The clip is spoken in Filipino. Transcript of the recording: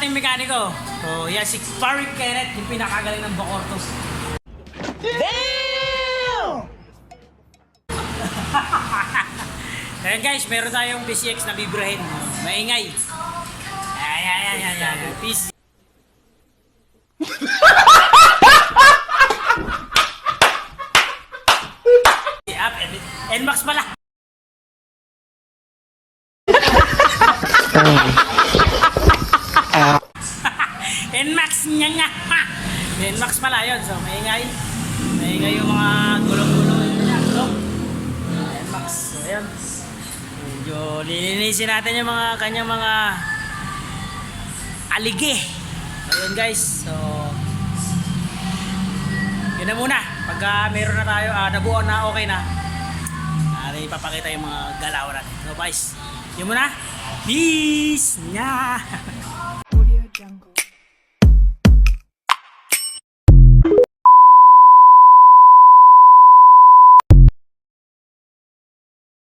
ating mekaniko. So, yan si Farid Kenneth, yung pinakagaling ng Bacortos. Damn! Ayan guys, meron tayong PCX na bibrahin. Maingay. Ayan. PC. NMAX pala. NMAX niya nga. NMAX pala yun. So, maingay. Maingay yung mga gulong-gulong. NMAX. So, ayan. Medyo lilinisin natin yung mga kanyang mga alige. Ayun guys. So, yun na muna. Pagka meron na tayo, nabuo na, okay na. Ipapakita yung mga galaw natin. So guys, yun muna. Peace! Nga!